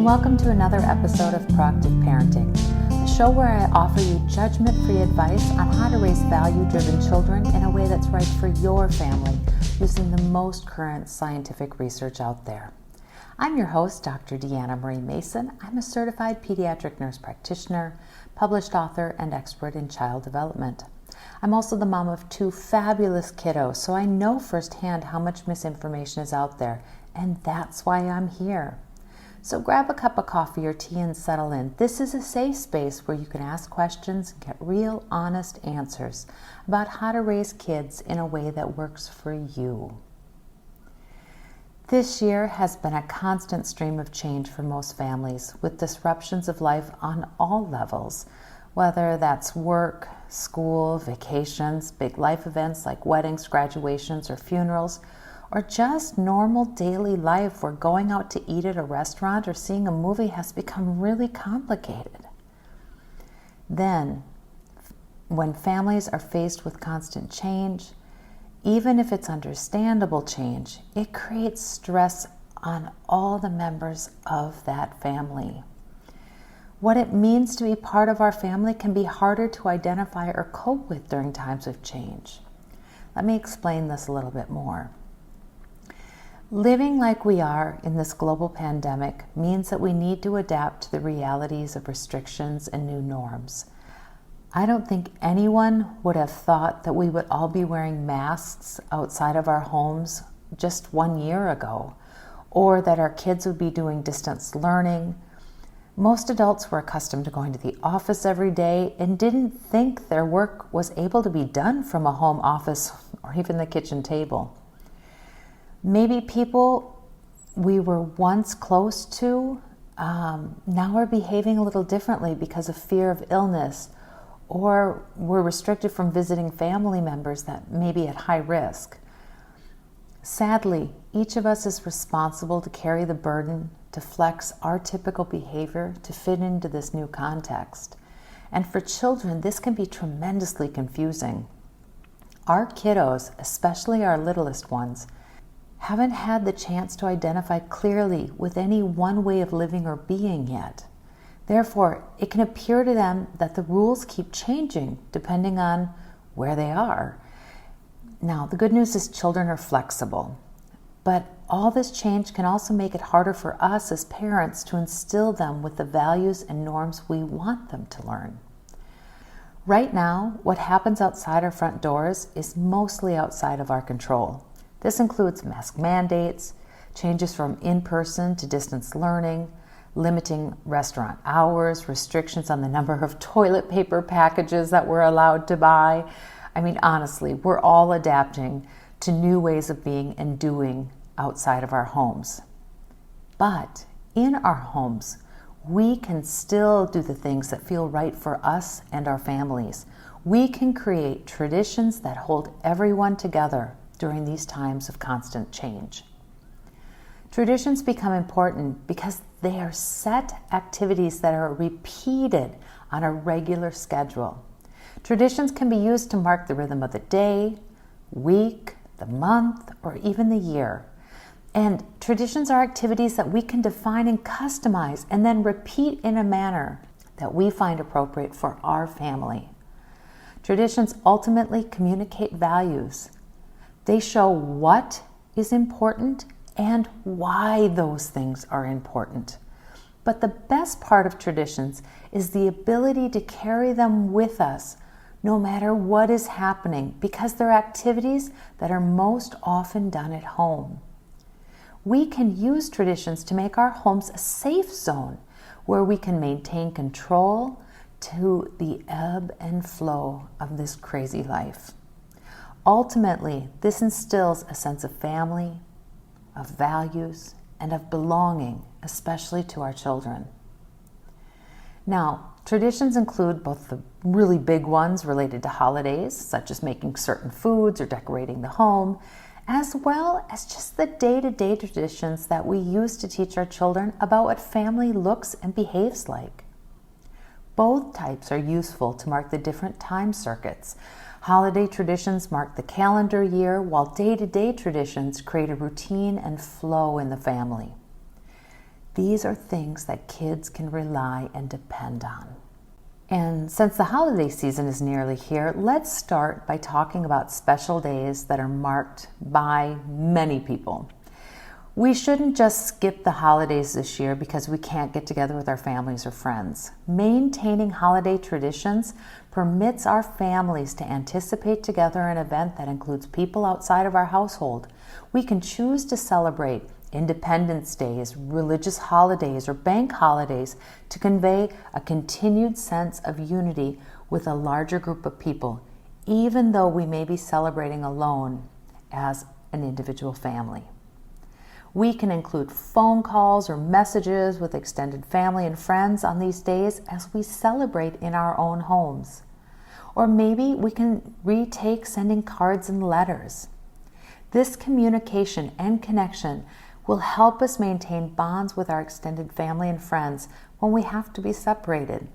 welcome to another episode of Proactive Parenting, a show where I offer you judgment-free advice on how to raise value-driven children in a way that's right for your family, using the most current scientific research out there. I'm your host, Dr. Deanna Marie Mason. I'm a certified pediatric nurse practitioner, published author, and expert in child development. I'm also the mom of two fabulous kiddos, so I know firsthand how much misinformation is out there, and that's why I'm here. So grab a cup of coffee or tea and settle in. This is a safe space where you can ask questions and get real, honest answers about how to raise kids in a way that works for you. This year has been a constant stream of change for most families, with disruptions of life on all levels, whether that's work, school, vacations, big life events like weddings, graduations, or funerals, or just normal daily life where going out to eat at a restaurant or seeing a movie has become really complicated. Then, when families are faced with constant change, even if it's understandable change, it creates stress on all the members of that family. What it means to be part of our family can be harder to identify or cope with during times of change. Let me explain this a little bit more. Living like we are in this global pandemic means that we need to adapt to the realities of restrictions and new norms. I don't think anyone would have thought that we would all be wearing masks outside of our homes just 1 year ago, or that our kids would be doing distance learning. Most adults were accustomed to going to the office every day and didn't think their work was able to be done from a home office or even the kitchen table. Maybe people we were once close to now are behaving a little differently because of fear of illness, or were restricted from visiting family members that may be at high risk. Sadly, each of us is responsible to carry the burden to flex our typical behavior to fit into this new context. And for children, this can be tremendously confusing. Our kiddos, especially our littlest ones, haven't had the chance to identify clearly with any one way of living or being yet. Therefore, it can appear to them that the rules keep changing depending on where they are. Now, the good news is children are flexible, but all this change can also make it harder for us as parents to instill them with the values and norms we want them to learn. Right now, what happens outside our front doors is mostly outside of our control. This includes mask mandates, changes from in-person to distance learning, limiting restaurant hours, restrictions on the number of toilet paper packages that we're allowed to buy. I mean, honestly, we're all adapting to new ways of being and doing outside of our homes. But in our homes, we can still do the things that feel right for us and our families. We can create traditions that hold everyone together during these times of constant change. Traditions become important because they are set activities that are repeated on a regular schedule. Traditions can be used to mark the rhythm of the day, week, the month, or even the year. And traditions are activities that we can define and customize and then repeat in a manner that we find appropriate for our family. Traditions ultimately communicate values. They show what is important and why those things are important. But the best part of traditions is the ability to carry them with us no matter what is happening, because they're activities that are most often done at home. We can use traditions to make our homes a safe zone where we can maintain control to the ebb and flow of this crazy life. Ultimately, this instills a sense of family, of values, and of belonging, especially to our children. Now, traditions include both the really big ones related to holidays, such as making certain foods or decorating the home, as well as just the day-to-day traditions that we use to teach our children about what family looks and behaves like. Both types are useful to mark the different time circuits. Holiday traditions mark the calendar year, while day-to-day traditions create a routine and flow in the family. These are things that kids can rely and depend on. And since the holiday season is nearly here, let's start by talking about special days that are marked by many people. We shouldn't just skip the holidays this year because we can't get together with our families or friends. Maintaining holiday traditions permits our families to anticipate together an event that includes people outside of our household. We can choose to celebrate Independence Days, religious holidays, or bank holidays to convey a continued sense of unity with a larger group of people, even though we may be celebrating alone as an individual family. We can include phone calls or messages with extended family and friends on these days as we celebrate in our own homes. Or maybe we can retake sending cards and letters. This communication and connection will help us maintain bonds with our extended family and friends when we have to be separated.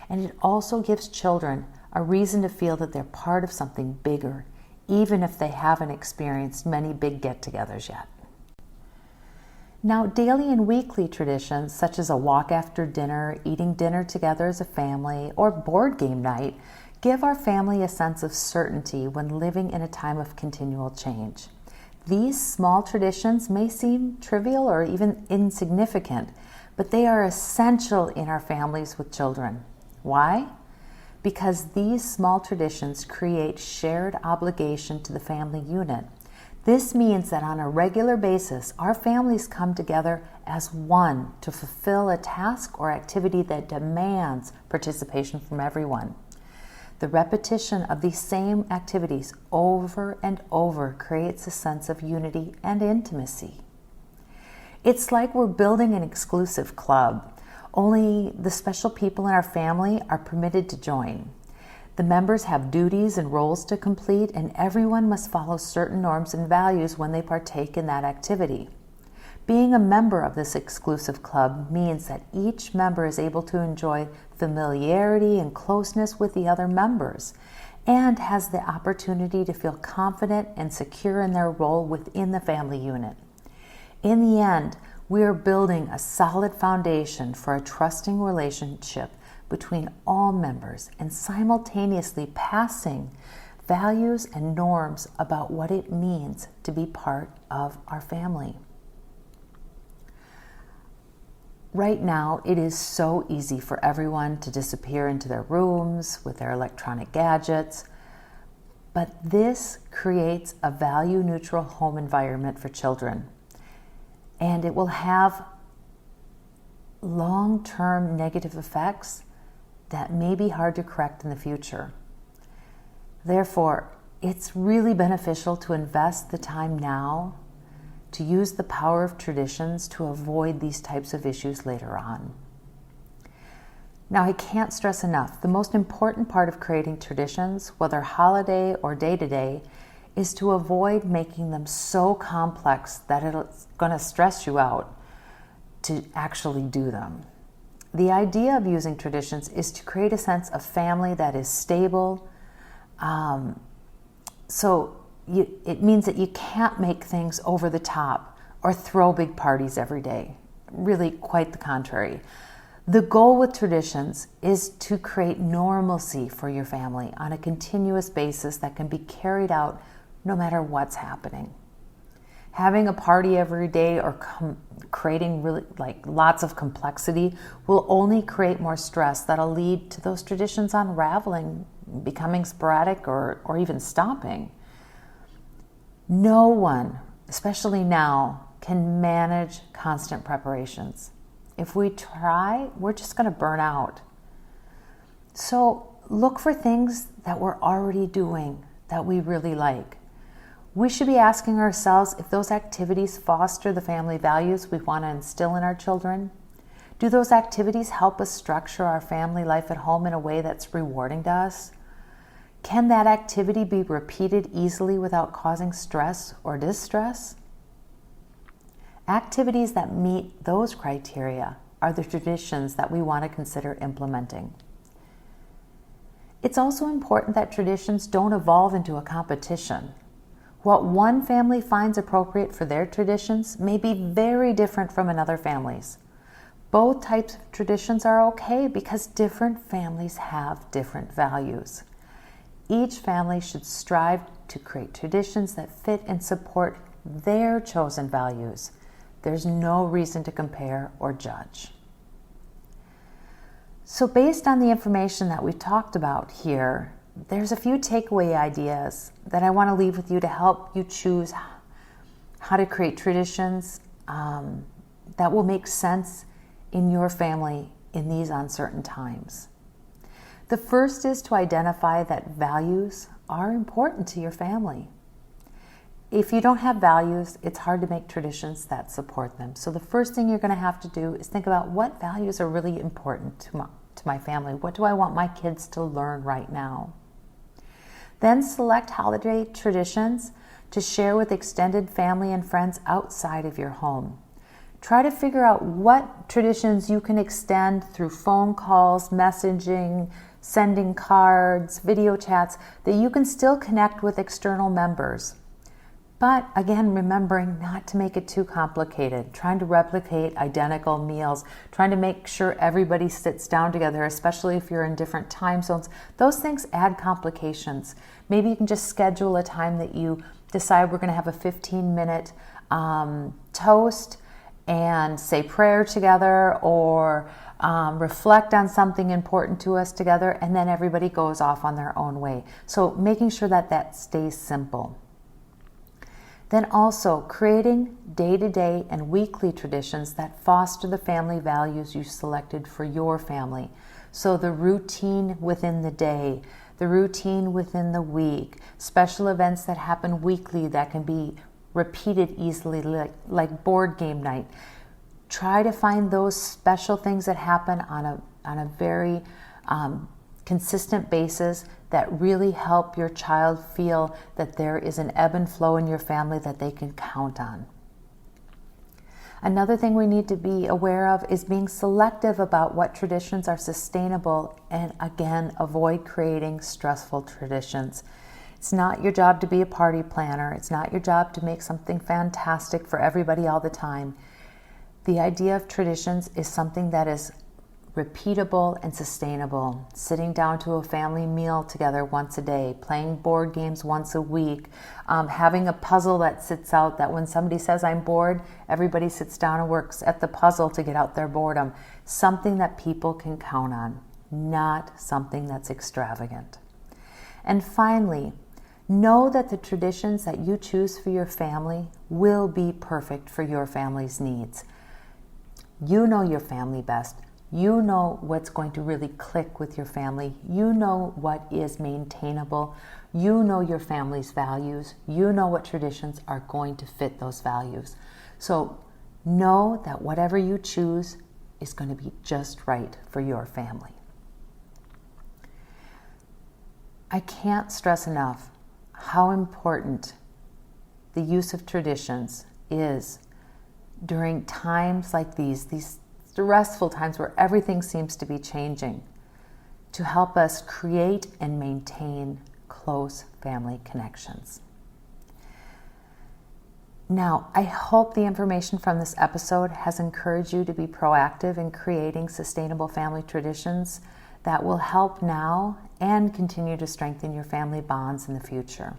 And it also gives children a reason to feel that they're part of something bigger, even if they haven't experienced many big get-togethers yet. Now, daily and weekly traditions, such as a walk after dinner, eating dinner together as a family, or board game night, give our family a sense of certainty when living in a time of continual change. These small traditions may seem trivial or even insignificant, but they are essential in our families with children. Why? Because these small traditions create shared obligation to the family unit. This means that on a regular basis, our families come together as one to fulfill a task or activity that demands participation from everyone. The repetition of these same activities over and over creates a sense of unity and intimacy. It's like we're building an exclusive club. Only the special people in our family are permitted to join. The members have duties and roles to complete, and everyone must follow certain norms and values when they partake in that activity. Being a member of this exclusive club means that each member is able to enjoy familiarity and closeness with the other members and has the opportunity to feel confident and secure in their role within the family unit. In the end, we are building a solid foundation for a trusting relationship between all members and simultaneously passing values and norms about what it means to be part of our family. Right now, it is so easy for everyone to disappear into their rooms with their electronic gadgets, but this creates a value-neutral home environment for children, and it will have long-term negative effects that may be hard to correct in the future. Therefore, it's really beneficial to invest the time now to use the power of traditions to avoid these types of issues later on. Now, I can't stress enough, the most important part of creating traditions, whether holiday or day-to-day, is to avoid making them so complex that it's going to stress you out to actually do them. The idea of using traditions is to create a sense of family that is stable. It means that you can't make things over the top or throw big parties every day. Really, quite the contrary. The goal with traditions is to create normalcy for your family on a continuous basis that can be carried out no matter what's happening. Having a party every day or creating really lots of complexity will only create more stress that'll lead to those traditions unraveling, becoming sporadic, or even stopping. No one, especially now, can manage constant preparations. If we try, we're just going to burn out. So look for things that we're already doing that we really like. We should be asking ourselves if those activities foster the family values we want to instill in our children. Do those activities help us structure our family life at home in a way that's rewarding to us? Can that activity be repeated easily without causing stress or distress? Activities that meet those criteria are the traditions that we want to consider implementing. It's also important that traditions don't evolve into a competition. What one family finds appropriate for their traditions may be very different from another family's. Both types of traditions are okay because different families have different values. Each family should strive to create traditions that fit and support their chosen values. There's no reason to compare or judge. So based on the information that we've talked about here, there's a few takeaway ideas that I want to leave with you to help you choose how to create traditions that will make sense in your family in these uncertain times. The first is to identify that values are important to your family. If you don't have values, it's hard to make traditions that support them. So the first thing you're going to have to do is think about what values are really important to my family. What do I want my kids to learn right now? Then select holiday traditions to share with extended family and friends outside of your home. Try to figure out what traditions you can extend through phone calls, messaging, sending cards, video chats, that you can still connect with external members. But again, remembering not to make it too complicated, trying to replicate identical meals, trying to make sure everybody sits down together, especially if you're in different time zones. Those things add complications. Maybe you can just schedule a time that you decide we're going to have a 15-minute toast and say prayer together, or reflect on something important to us together, and then everybody goes off on their own way. So making sure that that stays simple. Then also creating day-to-day and weekly traditions that foster the family values you selected for your family. So the routine within the day, the routine within the week, special events that happen weekly that can be repeated easily, like board game night. Try to find those special things that happen on a very consistent basis that really help your child feel that there is an ebb and flow in your family that they can count on. Another thing we need to be aware of is being selective about what traditions are sustainable, and again, avoid creating stressful traditions. It's not your job to be a party planner. It's not your job to make something fantastic for everybody all the time. The idea of traditions is something that is repeatable and sustainable. Sitting down to a family meal together once a day, playing board games once a week, having a puzzle that sits out that when somebody says I'm bored, everybody sits down and works at the puzzle to get out their boredom. Something that people can count on, not something that's extravagant. And finally, know that the traditions that you choose for your family will be perfect for your family's needs. You know your family best. You know what's going to really click with your family. You know what is maintainable. You know your family's values. You know what traditions are going to fit those values. So know that whatever you choose is going to be just right for your family. I can't stress enough how important the use of traditions is during times like these stressful times where everything seems to be changing, to help us create and maintain close family connections. Now, I hope the information from this episode has encouraged you to be proactive in creating sustainable family traditions that will help now and continue to strengthen your family bonds in the future.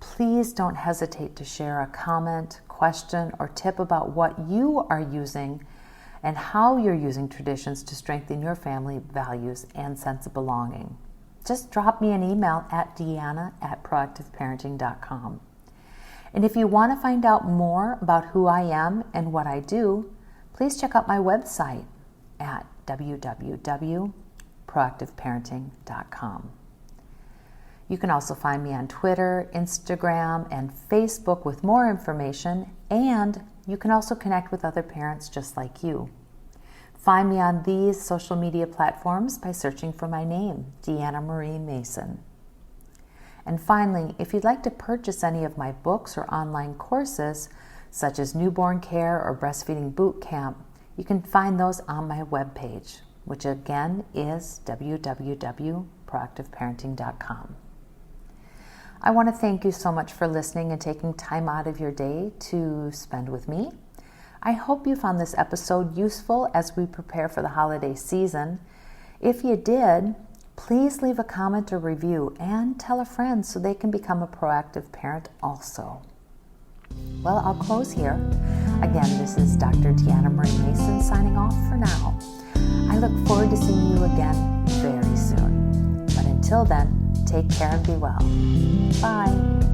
Please don't hesitate to share a comment, question, or tip about what you are using and how you're using traditions to strengthen your family values and sense of belonging. Just drop me an email at deanna@proactiveparenting.com. And if you want to find out more about who I am and what I do, please check out my website at www.proactiveparenting.com. You can also find me on Twitter, Instagram, and Facebook with more information, and you can also connect with other parents just like you. Find me on these social media platforms by searching for my name, Deanna Marie Mason. And finally, if you'd like to purchase any of my books or online courses, such as Newborn Care or Breastfeeding Boot Camp, you can find those on my webpage, which again is www.proactiveparenting.com. I want to thank you so much for listening and taking time out of your day to spend with me. I hope you found this episode useful as we prepare for the holiday season. If you did, please leave a comment or review and tell a friend so they can become a proactive parent also. Well, I'll close here. Again, this is Dr. Deanna Marie Mason signing off for now. I look forward to seeing you again very soon. But until then, take care and be well. Bye.